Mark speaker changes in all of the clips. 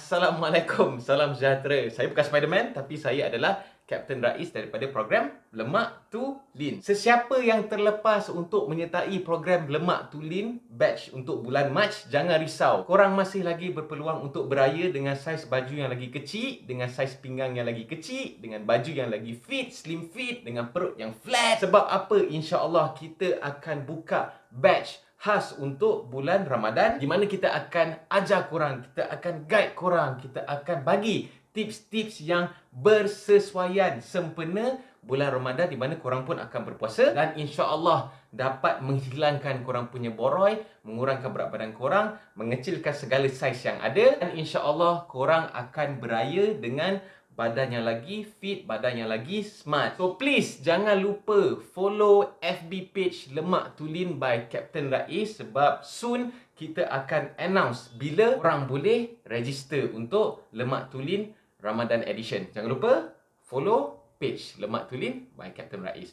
Speaker 1: Assalamualaikum, salam sejahtera. Saya bukan Spiderman, tapi saya adalah Kapten Rais daripada program Lemak to Lean. Sesiapa yang terlepas untuk menyertai program Lemak to Lean batch untuk bulan Mac, jangan risau. Korang masih lagi berpeluang untuk beraya dengan saiz baju yang lagi kecil, dengan saiz pinggang yang lagi kecil, dengan baju yang lagi fit, slim fit, dengan perut yang flat. Sebab apa? InsyaAllah kita akan buka batch khas untuk bulan Ramadan, di mana kita akan ajar korang, kita akan guide korang, kita akan bagi tips-tips yang bersesuaian sempena bulan Ramadan, di mana korang pun akan berpuasa dan insya-Allah dapat menghilangkan korang punya boroi, mengurangkan berat badan korang, mengecilkan segala saiz yang ada, dan insya-Allah korang akan beraya dengan badan yang lagi fit, badan yang lagi smart. So please jangan lupa follow FB page Lemak to Lean by Kapten Rais, sebab soon kita akan announce bila orang boleh register untuk Lemak to Lean Ramadan Edition. Jangan lupa follow page Lemak to Lean by Kapten Rais.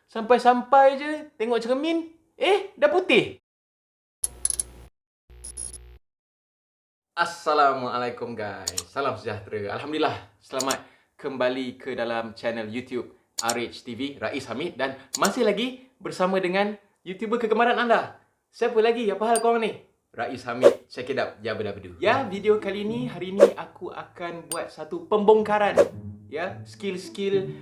Speaker 1: Sampai-sampai je tengok cermin, dah putih. Assalamualaikum guys, salam sejahtera. Alhamdulillah, selamat kembali ke dalam channel YouTube RH TV, Rais Hamid, dan masih lagi bersama dengan YouTuber kegemaran anda. Siapa lagi? Apa hal korang ni? Rais Hamid, check it out, jabba-dabba-doo. Ya, video kali ni, hari ni aku akan buat satu pembongkaran, ya, skill-skill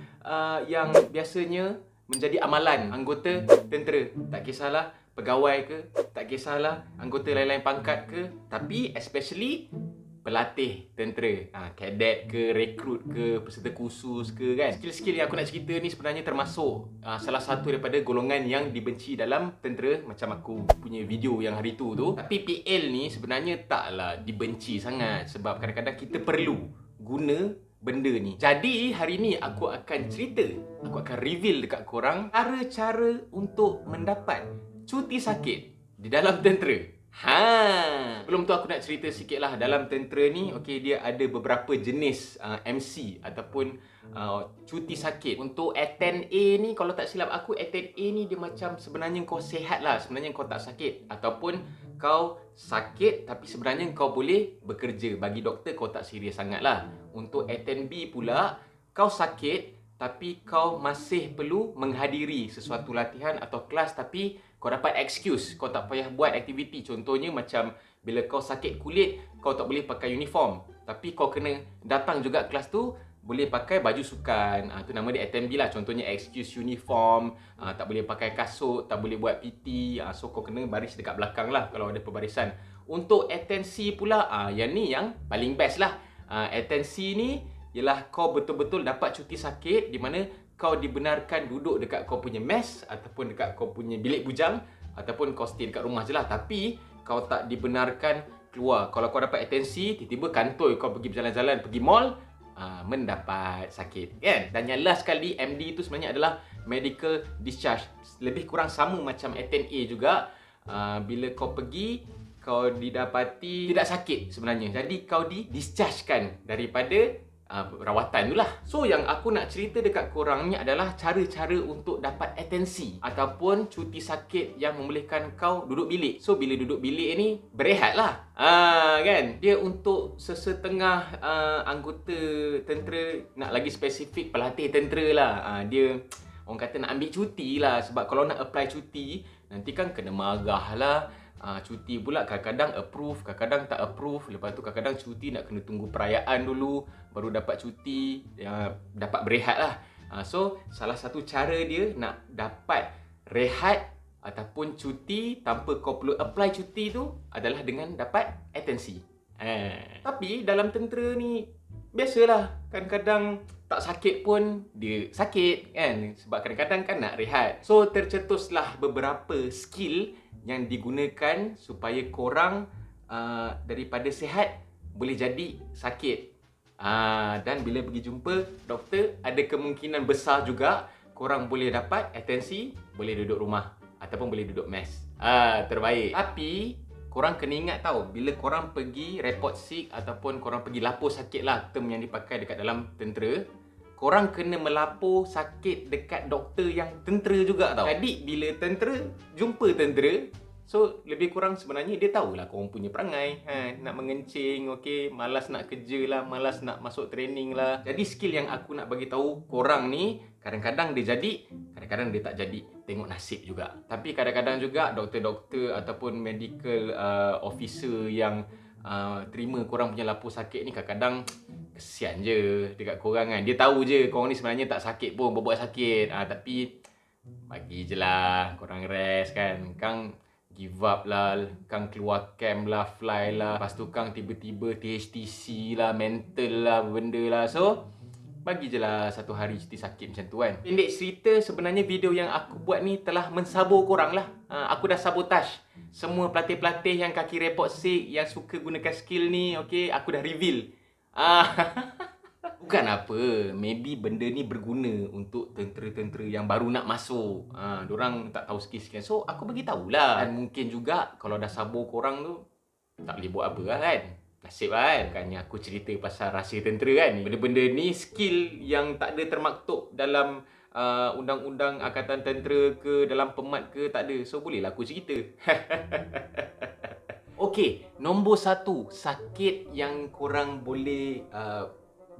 Speaker 1: yang biasanya menjadi amalan anggota tentera. Tak kisahlah pegawai ke, tak kisahlah anggota lain-lain pangkat ke, tapi especially pelatih tentera, kadet ke, rekrut ke, peserta kursus ke, kan. Skill-skill yang aku nak cerita ni sebenarnya termasuk salah satu daripada golongan yang dibenci dalam tentera, macam aku punya video yang hari tu. Tapi PL ni sebenarnya taklah dibenci sangat, sebab kadang-kadang kita perlu guna benda ni. Jadi hari ni aku akan cerita, aku akan reveal dekat korang cara-cara untuk mendapat cuti sakit di dalam tentera. Belum tu aku nak cerita sikit lah. Dalam tentera ni, dia ada beberapa jenis MC ataupun cuti sakit. Untuk A10A ni, kalau tak silap aku, A10A ni dia macam sebenarnya kau sihat lah, sebenarnya kau tak sakit. Ataupun kau sakit tapi sebenarnya kau boleh bekerja. Bagi doktor kau tak serius sangat lah. Untuk A10B pula, kau sakit tapi kau masih perlu menghadiri sesuatu latihan atau kelas, tapi kau dapat excuse, kau tak payah buat aktiviti. Contohnya macam bila kau sakit kulit, kau tak boleh pakai uniform, tapi kau kena datang juga kelas tu, boleh pakai baju sukan. Tu nama dia A10B lah. Contohnya excuse uniform, tak boleh pakai kasut, tak boleh buat PT. So kau kena baris dekat belakang lah kalau ada pembarisan. Untuk A10C pula, yang ni yang paling best lah. A10C ni ialah kau betul-betul dapat cuti sakit, di mana kau dibenarkan duduk dekat kau punya mes ataupun dekat kau punya bilik bujang, ataupun kau stay dekat rumah je lah, tapi kau tak dibenarkan keluar. Kalau kau dapat atensi, tiba-tiba kantoi kau pergi berjalan-jalan, pergi mall, mendapat sakit, kan? Dan yang last kali, MD itu sebenarnya adalah medical discharge. Lebih kurang sama macam A10A juga. Bila kau pergi, kau didapati tidak sakit sebenarnya, jadi kau di-dischargekan daripada rawatan tu lah. So yang aku nak cerita dekat korang ni adalah cara-cara untuk dapat atensi ataupun cuti sakit yang membolehkan kau duduk bilik. So bila duduk bilik ni, berehat lah, kan? Dia untuk sesetengah anggota tentera, nak lagi spesifik pelatih tentera lah, dia orang kata nak ambil cuti lah. Sebab kalau nak apply cuti, nanti kan kena marah lah. Cuti pula kadang-kadang approve, kadang-kadang tak approve. Lepas tu kadang-kadang cuti nak kena tunggu perayaan dulu baru dapat cuti, dapat berehat lah. So salah satu cara dia nak dapat rehat ataupun cuti tanpa kau perlu apply cuti tu adalah dengan dapat atensi. Tapi dalam tentera ni biasalah, kadang-kadang tak sakit pun dia sakit, kan? Sebab kadang-kadang kan nak rehat. So tercetuslah beberapa skill yang digunakan supaya korang daripada sihat boleh jadi sakit. Dan bila pergi jumpa doktor, ada kemungkinan besar juga korang boleh dapat atensi, boleh duduk rumah ataupun boleh duduk mes. Terbaik. Tapi korang kena ingat tau, bila korang pergi report sick ataupun korang pergi lapor sakit lah, term yang dipakai dekat dalam tentera, korang kena melapor sakit dekat doktor yang tentera juga tau. Jadi bila tentera jumpa tentera, so lebih kurang sebenarnya dia tahulah korang punya perangai, nak mengencing, okey, malas nak kerja lah, malas nak masuk training lah. Jadi skill yang aku nak bagi tahu korang ni, kadang-kadang dia jadi, kadang-kadang dia tak jadi. Tengok nasib juga. Tapi kadang-kadang juga doktor-doktor ataupun medical officer yang terima korang punya lapor sakit ni kadang-kadang kesian je dekat korang kan. Dia tahu je korang ni sebenarnya tak sakit pun, buat sakit. Tapi bagi je lah, korang rest kan. Kang give up lah, kang keluar camp lah, fly lah. Lepas tu kang tiba-tiba THTC lah, mental lah, benda lah. So, bagi je lah satu hari cuti sakit macam tu kan. Pendek cerita, sebenarnya video yang aku buat ni telah mensabur korang lah. Aku dah sabotage semua pelatih-pelatih yang kaki repot sick, yang suka gunakan skill ni, okay, aku dah reveal. Bukan apa, maybe benda ni berguna untuk tentera-tentera yang baru nak masuk. Diorang tak tahu skill-skill. So, aku bagi tahulah. Dan mungkin juga kalau dah sabur korang tu, tak boleh buat apa lah kan. Nasib lah kan. Bukannya aku cerita pasal rahsia tentera kan. Benda-benda ni skill yang tak ada termaktub dalam undang-undang Angkatan Tentera ke, dalam pemat ke, tak ada. So, bolehlah aku cerita. Okey, nombor 1, sakit yang korang boleh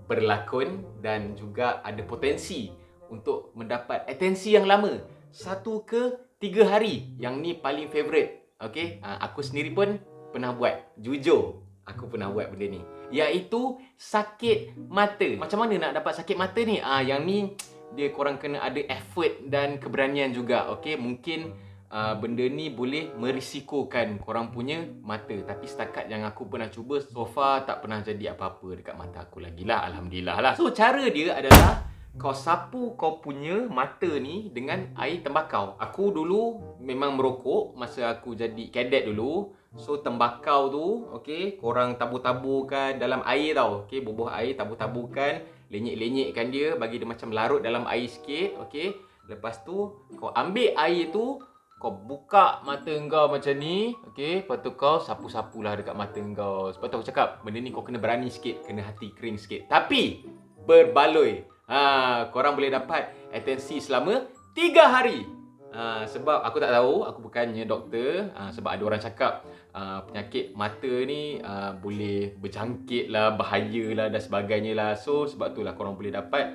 Speaker 1: berlakon dan juga ada potensi untuk mendapat atensi yang lama. 1 ke 3 hari. Yang ni paling favourite. Okey, aku sendiri pun pernah buat. Jujur, aku pernah buat benda ni. Iaitu sakit mata. Macam mana nak dapat sakit mata ni? Yang ni dia korang kena ada effort dan keberanian juga. Okey, mungkin benda ni boleh merisikokan korang punya mata. Tapi setakat yang aku pernah cuba, so far tak pernah jadi apa-apa dekat mata aku lagi lah. Alhamdulillah lah. So cara dia adalah kau sapu kau punya mata ni dengan air tembakau. Aku dulu memang merokok masa aku jadi kadet dulu. So tembakau tu, okey, korang tabur-taburkan dalam air tau. Okey, bubuh air tabur-taburkan, lenyek-lenyekkan dia, bagi dia macam larut dalam air sikit, okey. Lepas tu kau ambil air tu, kau buka mata kau macam ni, okey. Lepas tu kau sapu-sapulah dekat mata kau. Sebab tu aku cakap, benda ni kau kena berani sikit, kena hati kering sikit. Tapi berbaloi. Korang boleh dapat atensi selama 3 hari. Sebab aku tak tahu, aku bukannya doktor. Sebab ada orang cakap penyakit mata ni boleh berjangkit lah, bahaya lah dan sebagainya lah. So sebab tu lah korang boleh dapat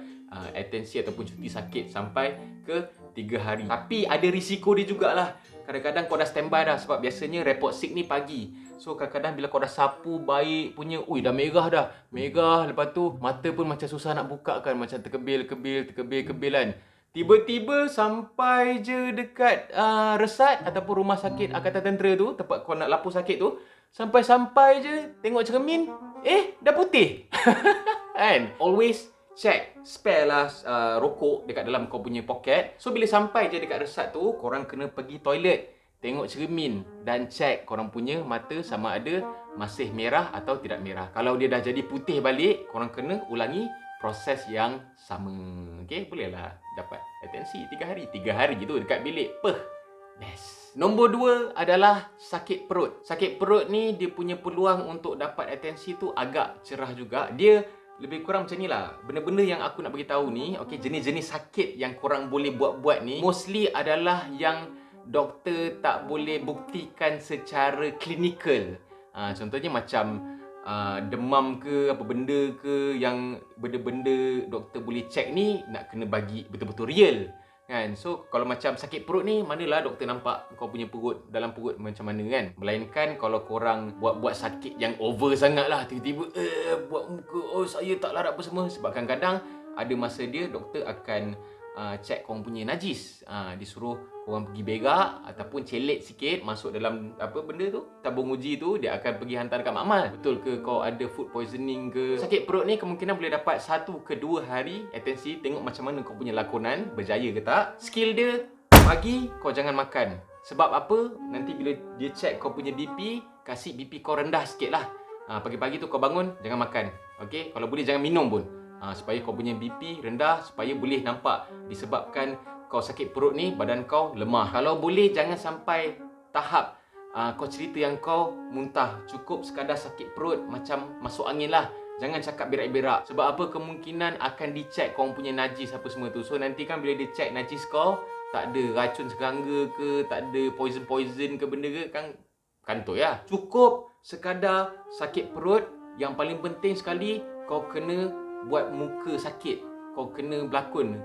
Speaker 1: atensi ataupun cuti sakit sampai ke 3 hari. Tapi ada risiko dia jugalah. Kadang-kadang kau dah standby dah. Sebab biasanya report sick ni pagi. So kadang-kadang bila kau dah sapu baik punya, dah merah dah. Merah, lepas tu mata pun macam susah nak buka kan. Macam terkebil-kebil kan. Tiba-tiba sampai je dekat resat ataupun rumah sakit Angkatan Tentera tu, tempat kau nak lapor sakit tu. Sampai-sampai je tengok cermin, dah putih. Kan? Always check spare lah rokok dekat dalam kau punya poket. So bila sampai je dekat resat tu, korang kena pergi toilet, tengok cermin dan check korang punya mata sama ada masih merah atau tidak merah. Kalau dia dah jadi putih balik, korang kena ulangi proses yang sama. Okey, bolehlah dapat atensi 3 hari. 3 hari gitu dekat bilik. Best. Nombor 2 adalah sakit perut. Sakit perut ni dia punya peluang untuk dapat atensi tu agak cerah juga. Dia lebih kurang macam ni lah. Benda-benda yang aku nak bagi tahu ni, okey, jenis-jenis sakit yang korang boleh buat-buat ni mostly adalah yang doktor tak boleh buktikan secara klinikal. Contohnya macam demam ke, apa benda ke, yang benda-benda doktor boleh check ni nak kena bagi betul-betul real kan. So kalau macam sakit perut ni, manalah doktor nampak kau punya perut, dalam perut macam mana kan. Melainkan kalau korang buat-buat sakit yang over sangat lah, tiba-tiba buat muka, saya tak larat apa semua. Sebab kadang-kadang ada masa dia doktor akan check korang punya najis. Disuruh korang pergi berak ataupun celet sikit masuk dalam apa benda tu, tabung uji tu, dia akan pergi hantar dekat makmal. Betul ke kau ada food poisoning ke? Sakit perut ni kemungkinan boleh dapat 1 ke 2 hari atensi. Tengok macam mana kau punya lakonan, berjaya ke tak. Skill dia, pagi kau jangan makan. Sebab apa? Nanti bila dia check kau punya BP, kasih BP kau rendah sikit lah. Pagi-pagi tu kau bangun, jangan makan. Okay? Kalau boleh jangan minum pun. Supaya kau punya BP rendah, supaya boleh nampak disebabkan kau sakit perut ni badan kau lemah. Kalau boleh jangan sampai tahap kau cerita yang kau muntah. Cukup sekadar sakit perut macam masuk angin lah. Jangan cakap berak-berak. Sebab apa? Kemungkinan akan dicek kau punya najis apa semua tu. So nanti kan bila dia cek najis kau, tak ada racun serangga ke, tak ada poison ke benda ke, kan kantoi lah. Cukup sekadar sakit perut. Yang paling penting sekali, kau kena buat muka sakit. Kau kena berlakon.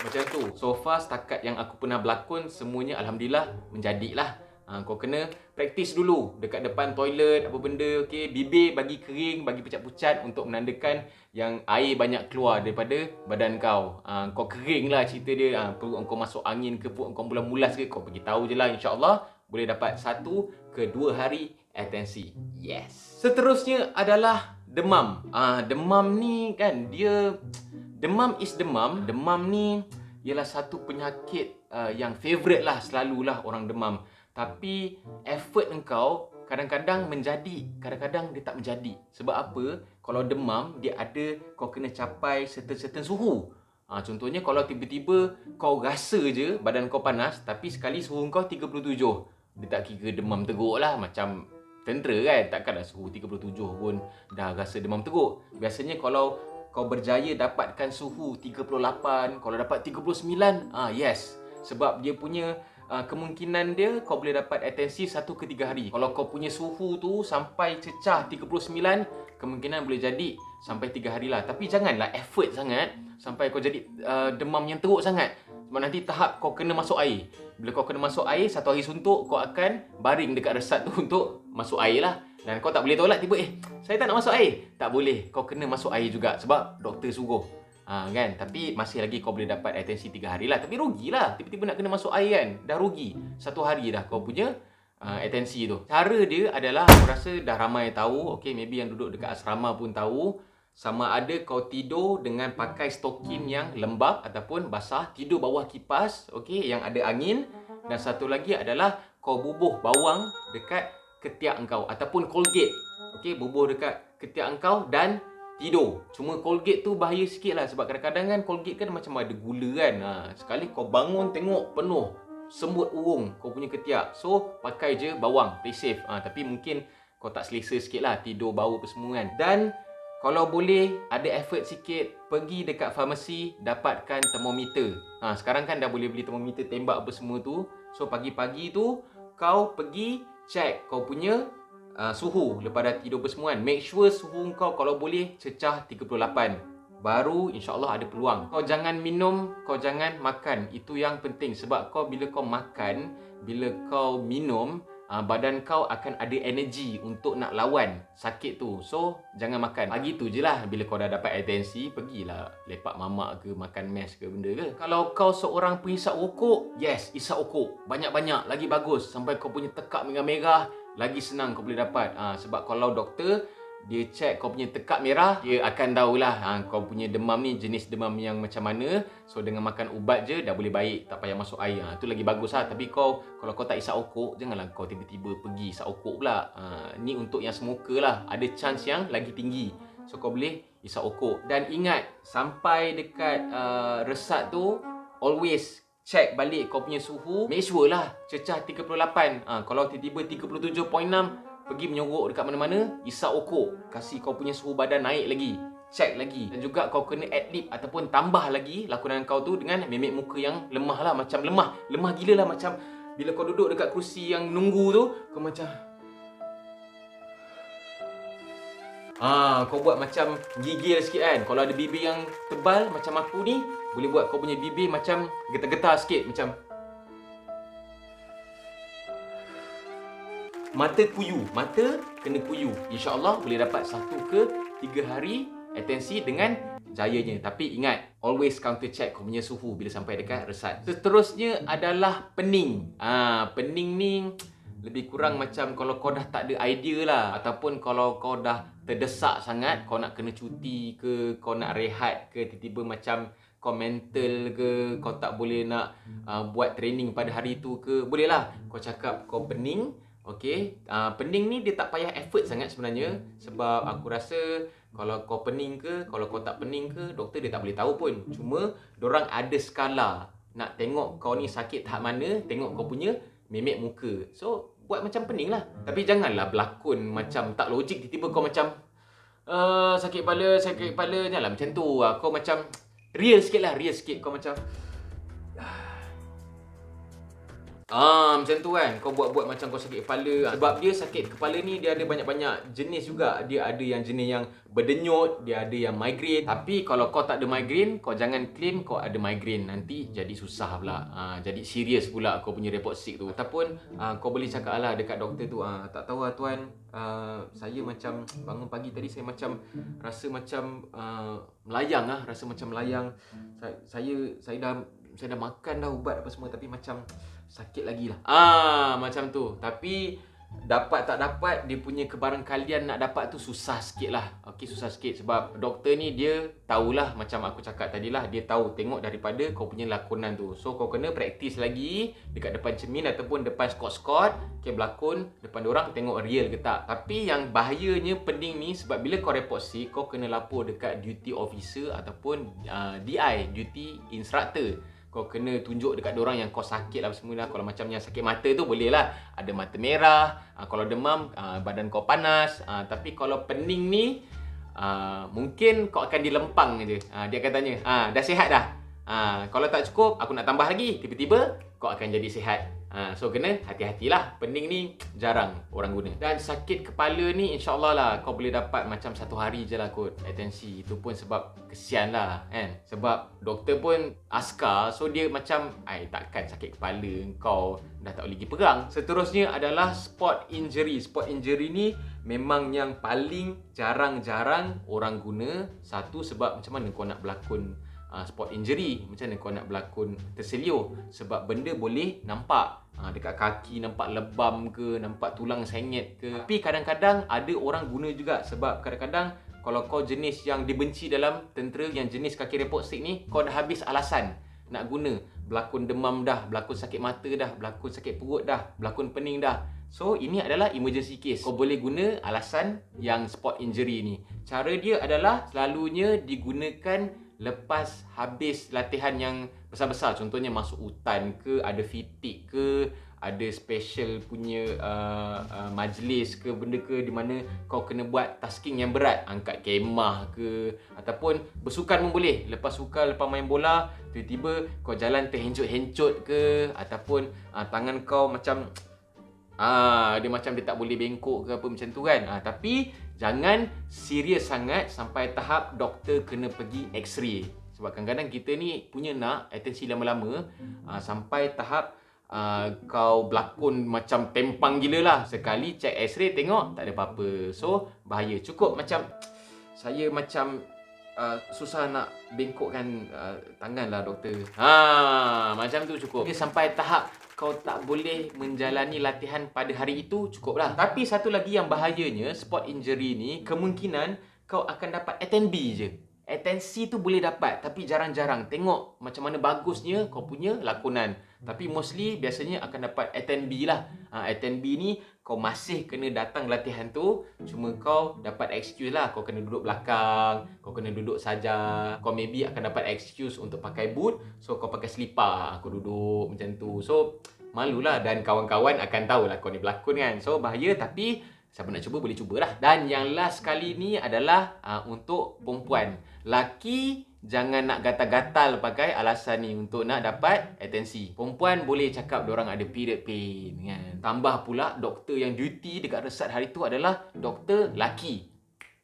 Speaker 1: Macam tu. So far setakat yang aku pernah berlakon, semuanya Alhamdulillah menjadilah. Kau kena praktis dulu dekat depan toilet, apa benda, okey. Bibir bagi kering, bagi pucat-pucat untuk menandakan yang air banyak keluar daripada badan kau. Kau kering lah cerita dia. Perut kau masuk angin ke, perut kau mulas ke, kau pergi tahu je lah. InsyaAllah boleh dapat 1 ke 2 hari atensi. Yes. Seterusnya adalah demam. Demam ni kan dia... Demam is demam. Demam ni ialah satu penyakit yang favourite lah. Selalulah orang demam. Tapi effort engkau kadang-kadang menjadi, kadang-kadang dia tak menjadi. Sebab apa? Kalau demam, dia ada kau kena capai certain suhu. Contohnya kalau tiba-tiba kau rasa je badan kau panas, tapi sekali suhu kau 37. Dia tak kira demam teruk lah. Macam tentera kan. Takkanlah suhu 37 pun dah rasa demam teruk. Biasanya kalau kau berjaya dapatkan suhu 38, kalau dapat 39, yes. Sebab dia punya kemungkinan dia kau boleh dapat atensi 1 ke 3 hari. Kalau kau punya suhu tu sampai cecah 39, kemungkinan boleh jadi sampai 3 hari lah. Tapi janganlah effort sangat sampai kau jadi demam yang teruk sangat. Sebab nanti tahap kau kena masuk air. Bila kau kena masuk air, 1 hari suntuk, kau akan baring dekat resat tu untuk masuk air lah. Dan kau tak boleh tolak tiba, saya tak nak masuk air. Tak boleh, kau kena masuk air juga sebab doktor suruh. Kan? Tapi masih lagi kau boleh dapat atensi 3 hari lah. Tapi rugilah, tiba-tiba nak kena masuk air kan. Dah rugi, 1 hari dah kau punya atensi tu. Cara dia adalah, aku rasa dah ramai tahu. Okay, maybe yang duduk dekat asrama pun tahu. Sama ada kau tidur dengan pakai stokin yang lembap ataupun basah. Tidur bawah kipas, okay, yang ada angin. Dan satu lagi adalah kau bubuh bawang dekat ketiak engkau ataupun Colgate. Okey, bubuh dekat ketiak engkau dan tidur. Cuma Colgate tu bahaya sikit lah sebab kadang-kadang kan Colgate kan macam ada gula kan. Sekali kau bangun tengok penuh semut urung kau punya ketiak. So, pakai je bawang, play safe. Tapi mungkin kau tak selesa sikit lah tidur bau apa semua kan. Dan kalau boleh ada effort sikit, pergi dekat farmasi dapatkan termometer. Sekarang kan dah boleh beli termometer tembak apa semua tu. So, pagi-pagi tu kau pergi check kau punya suhu lepas dah tidur bersemua kan. Make sure suhu kau kalau boleh cecah 38. Baru insyaAllah ada peluang. Kau jangan minum, kau jangan makan. Itu yang penting. Sebab kau bila kau makan, bila kau minum, badan kau akan ada energi untuk nak lawan sakit tu. So, jangan makan. Pagi tu je lah. Bila kau dah dapat atensi, pergilah lepak mamak ke, makan mes ke benda ke. Kalau kau seorang penghisap rokok, yes, isap rokok. Banyak-banyak. Lagi bagus. Sampai kau punya tekak merah-merah, lagi senang kau boleh dapat. Sebab kalau doktor dia check kau punya tekak merah, dia akan tahulah kau punya demam ni jenis demam yang macam mana. So dengan makan ubat je dah boleh baik, tak payah masuk air. Tu lagi bagus lah. Tapi kalau kau tak isap rokok, janganlah kau tiba-tiba pergi isap rokok pula. Ni untuk yang smoker lah, ada chance yang lagi tinggi. So kau boleh isap rokok. Dan ingat, sampai dekat resat tu, always check balik kau punya suhu. Make sure lah cecah 38. Kalau tiba-tiba 37.6, pergi menyorok dekat mana-mana, isap rokok. Kasih kau punya suhu badan naik lagi. Check lagi. Dan juga kau kena add lip ataupun tambah lagi lakonan kau tu dengan memek muka yang lemah lah. Macam lemah. Lemah gila lah. Macam bila kau duduk dekat kerusi yang nunggu tu, kau macam... kau buat macam gigil sikit kan. Kalau ada bibir yang tebal macam aku ni, boleh buat kau punya bibir macam getar-getar sikit. Macam... Mata kuyu. Mata kena kuyu. InsyaAllah boleh dapat 1 ke 3 hari atensi dengan jayanya. Tapi ingat, always counter check kau punya suhu bila sampai dekat resat. Seterusnya adalah pening. Pening ni lebih kurang macam kalau kau dah tak ada idea lah. Ataupun kalau kau dah terdesak sangat, kau nak kena cuti ke, kau nak rehat ke, tiba-tiba macam kau mental ke, kau tak boleh nak buat training pada hari tu ke, boleh lah kau cakap kau pening. Okay, pening ni dia tak payah effort sangat sebenarnya. Sebab aku rasa kalau kau pening ke, kalau kau tak pening ke, doktor dia tak boleh tahu pun. Cuma dorang ada skala nak tengok kau ni sakit tahap mana, tengok kau punya memek muka. So buat macam pening lah. Tapi janganlah berlakon macam tak logik. Tiba-tiba kau macam sakit kepala. Janganlah macam tu. Kau macam real sikit lah. Real sikit. Kau macam macam tu kan. Kau buat-buat macam kau sakit kepala. Sebab dia sakit kepala ni dia ada banyak-banyak jenis juga. Dia ada yang jenis yang berdenyut, dia ada yang migraine. Tapi kalau kau tak ada migraine, kau jangan claim kau ada migraine. Nanti jadi susah pula. Jadi serius pula kau punya report sick tu. Ataupun kau boleh cakap lah dekat doktor tu, tak tahu lah tuan, saya macam bangun pagi tadi saya macam rasa macam melayang lah. Rasa macam melayang. Saya dah makan dah ubat apa semua, tapi macam sakit lagi lah. Macam tu. Tapi dapat tak dapat, dia punya kebarangkalian nak dapat tu susah sikit lah. Okey, susah sikit. Sebab doktor ni dia tahulah, macam aku cakap tadi lah, dia tahu tengok daripada kau punya lakonan tu. So kau kena praktis lagi dekat depan cermin ataupun depan skot-skot. Okay, berlakon depan diorang, tengok real ke tak. Tapi yang bahayanya pening ni, sebab bila kau report sick, kau kena lapor dekat duty officer ataupun DI, duty instructor. Kau kena tunjuk dekat diorang yang kau sakit lah semua lah. Kalau macam yang sakit mata tu boleh lah, ada mata merah. Kalau demam, badan kau panas. Tapi kalau pening ni, mungkin kau akan dilempang je. Dia akan tanya, dah sihat dah? Kalau tak cukup, aku nak tambah lagi. Tiba-tiba kau akan jadi sihat. So kena hati-hatilah. Pening ni jarang orang guna. Dan sakit kepala ni insyaAllah lah kau boleh dapat macam 1 hari je lah kot atensi. Itu pun sebab kesian lah kan. Sebab doktor pun askar. So dia macam takkan sakit kepala kau dah tak boleh pergi pegang. Seterusnya adalah sport injury. Sport injury ni memang yang paling jarang-jarang orang guna. Satu, sebab macam mana kau nak berlakon sport injury, macam mana kau nak berlakon terselia. Sebab benda boleh nampak. Dekat kaki nampak lebam ke, nampak tulang sengit ke. Tapi kadang-kadang ada orang guna juga. Sebab kadang-kadang kalau kau jenis yang dibenci dalam tentera, yang jenis kaki report sick ni, kau dah habis alasan nak guna. Berlakon demam dah, berlakon sakit mata dah, berlakon sakit perut dah, berlakon pening dah. So ini adalah emergency case. Kau boleh guna alasan yang sport injury ni. Cara dia adalah selalunya digunakan lepas habis latihan yang besar-besar. Contohnya masuk hutan ke, ada fatigue ke, ada special punya majlis ke, benda ke di mana kau kena buat tasking yang berat, angkat kemah ke, ataupun bersukan pun boleh. Lepas sukan, lepas main bola, tiba-tiba kau jalan terhencut-hencut ke, ataupun tangan kau macam dia macam dia tak boleh bengkok ke apa macam tu kan. Tapi jangan serius sangat sampai tahap doktor kena pergi x-ray. Sebab kadang-kadang kita ni punya nak atensi lama-lama sampai tahap kau berlakon macam tempang gila lah. Sekali check x-ray tengok tak ada apa-apa. So bahaya. Cukup macam saya macam susah nak bengkokkan tangan lah doktor. Macam tu cukup. Dia sampai tahap kau tak boleh menjalani latihan pada hari itu, cukup lah. Tapi satu lagi yang bahayanya, sport injury ni, kemungkinan kau akan dapat attend B je. Atensi tu boleh dapat, tapi jarang-jarang. Tengok macam mana bagusnya kau punya lakonan. Tapi mostly biasanya akan dapat attend B lah. Attend B ni kau masih kena datang latihan tu, cuma kau dapat excuse lah. Kau kena duduk belakang, kau kena duduk saja. Kau maybe akan dapat excuse untuk pakai boot, so kau pakai selipar, kau duduk macam tu. So malulah, dan kawan-kawan akan tahulah kau ni berlakon kan. So bahaya, tapi siapa nak cuba boleh cubalah. Dan yang last kali ni adalah untuk perempuan. Laki jangan nak gatal-gatal pakai alasan ni untuk nak dapat atensi. Perempuan boleh cakap diorang ada period pain kan. Tambah pula doktor yang duty dekat resat hari tu adalah doktor laki.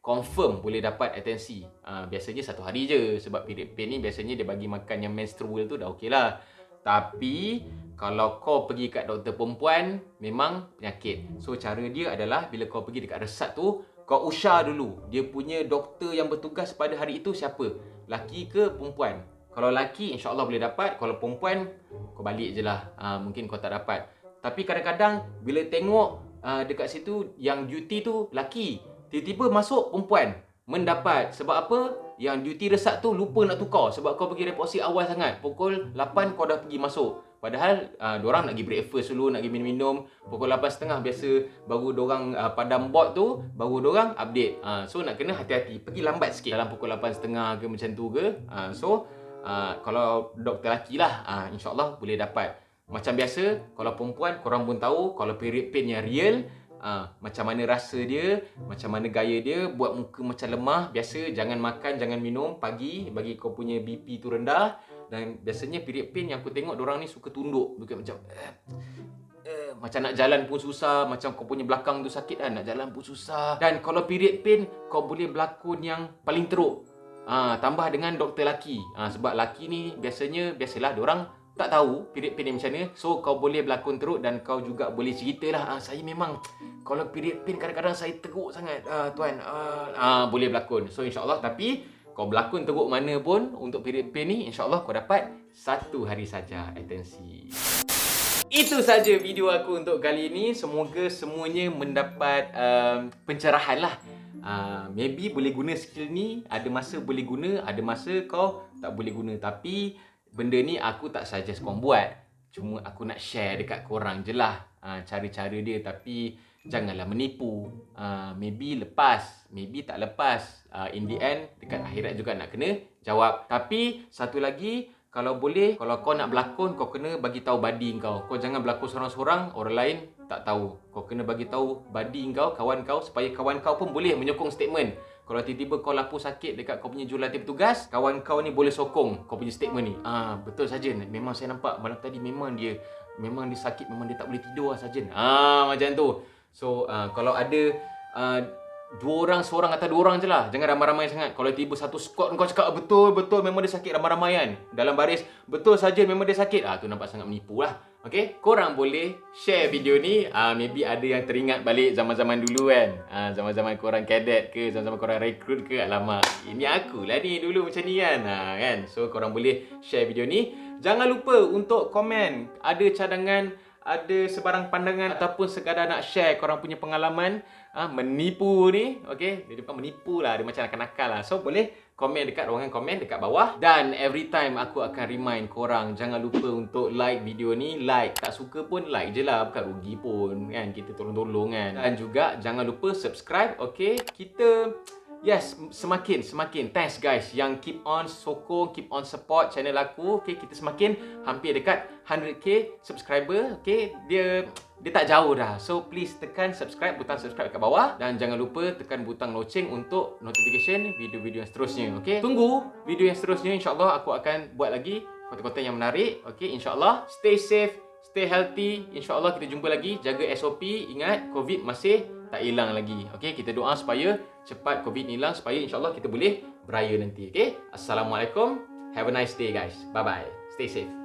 Speaker 1: Confirm boleh dapat atensi. Biasanya 1 hari je. Sebab period pain ni biasanya dia bagi makan yang menstrual tu dah okey lah. Tapi kalau kau pergi kat doktor perempuan, memang penyakit. So cara dia adalah bila kau pergi dekat resat tu, kau usah dulu dia punya doktor yang bertugas pada hari itu siapa, laki ke perempuan. Kalau laki insyaAllah boleh dapat. Kalau perempuan kau balik je lah, mungkin kau tak dapat. Tapi kadang-kadang bila tengok dekat situ yang duty tu laki, tiba-tiba masuk perempuan, mendapat. Sebab apa? Yang duty resat tu lupa nak tukar. Sebab kau pergi report sick awal sangat, pukul 8 kau dah pergi masuk. Padahal diorang nak pergi breakfast dulu, nak pergi minum-minum. Pukul 8.30 biasa baru diorang padam board tu, baru diorang update. So nak kena hati-hati, pergi lambat sikit dalam pukul 8.30 ke macam tu ke. So kalau doktor lelaki lah, insyaAllah boleh dapat. Macam biasa, kalau perempuan, korang pun tahu kalau period pain yang real, macam mana rasa dia, macam mana gaya dia, buat muka macam lemah. Biasa, jangan makan, jangan minum pagi bagi kau punya BP tu rendah. Dan biasanya period pain yang aku tengok diorang ni suka tunduk, bukan macam macam nak jalan pun susah, macam kau punya belakang tu sakit kan, nak jalan pun susah. Dan kalau period pain, kau boleh berlakon yang paling teruk. Tambah dengan doktor laki. Sebab laki ni biasalah diorang tak tahu period pain ni macam mana. So kau boleh berlakon teruk dan kau juga boleh ceritalah, saya memang kalau period pain kadang-kadang saya teruk sangat tuan. Boleh berlakon. So insyaAllah, tapi kau berlakon teruk mana pun untuk period pain ni, insyaAllah kau dapat 1 hari saja atensi. Itu saja video aku untuk kali ini. Semoga semuanya mendapat pencerahan lah. Maybe boleh guna skill ni. Ada masa boleh guna, ada masa kau tak boleh guna. Tapi benda ni aku tak suggest korang buat. Cuma aku nak share dekat korang je lah cara-cara dia. Tapi janganlah menipu. Maybe lepas, maybe tak lepas. In the end, dekat akhirat juga nak kena jawab. Tapi satu lagi, kalau boleh, kalau kau nak berlakon, kau kena bagi tahu buddy kau. Kau jangan berlakon seorang-seorang, orang lain tak tahu. Kau kena bagi tahu buddy kau, kawan kau, supaya kawan kau pun boleh menyokong statement. Kalau tiba-tiba kau lapu sakit dekat kau punya jurulatih petugas, kawan kau ni boleh sokong kau punya statement ni. Betul Sajen, memang saya nampak malam tadi memang dia sakit, memang dia tak boleh tidur Sajen. Macam tu. So kalau ada 2 orang, seorang atau 2 orang je lah. Jangan ramai-ramai sangat. Kalau tiba satu squad kau cakap betul memang dia sakit, ramai-ramai kan. Dalam baris, betul saja memang dia sakit. Tu nampak sangat menipu lah. Okay, korang boleh share video ni. Maybe ada yang teringat balik zaman-zaman dulu kan. Zaman-zaman korang cadet ke, zaman-zaman korang rekrut ke. Alamak, ini aku lah ni dulu macam ni kan. Kan. So korang boleh share video ni. Jangan lupa untuk komen. Ada cadangan, ada sebarang pandangan ataupun sekadar nak share korang punya pengalaman menipu ni. Okay, dia bukan menipu lah, dia macam nakal-nakal lah. So boleh komen dekat ruangan komen dekat bawah. Dan every time aku akan remind korang, jangan lupa untuk like video ni. Like, tak suka pun like je lah, bukan rugi pun kan, kita tolong-tolong kan. Dan juga jangan lupa subscribe. Okay, kita semakin thanks guys yang keep on sokong, keep on support channel aku. Okay, kita semakin hampir dekat 100k subscriber. Okay, dia tak jauh dah. So please tekan subscribe, butang subscribe kat bawah. Dan jangan lupa tekan butang loceng untuk notification video-video yang seterusnya. Okay, tunggu video yang seterusnya. InsyaAllah aku akan buat lagi konten-konten yang menarik. Okay, InsyaAllah stay safe, stay healthy. InsyaAllah kita jumpa lagi. Jaga SOP. Ingat, COVID masih tak hilang lagi. Okay, kita doa supaya cepat COVID ni hilang, supaya insyaAllah kita boleh beraya nanti. Okay, Assalamualaikum. Have a nice day guys. Bye-bye. Stay safe.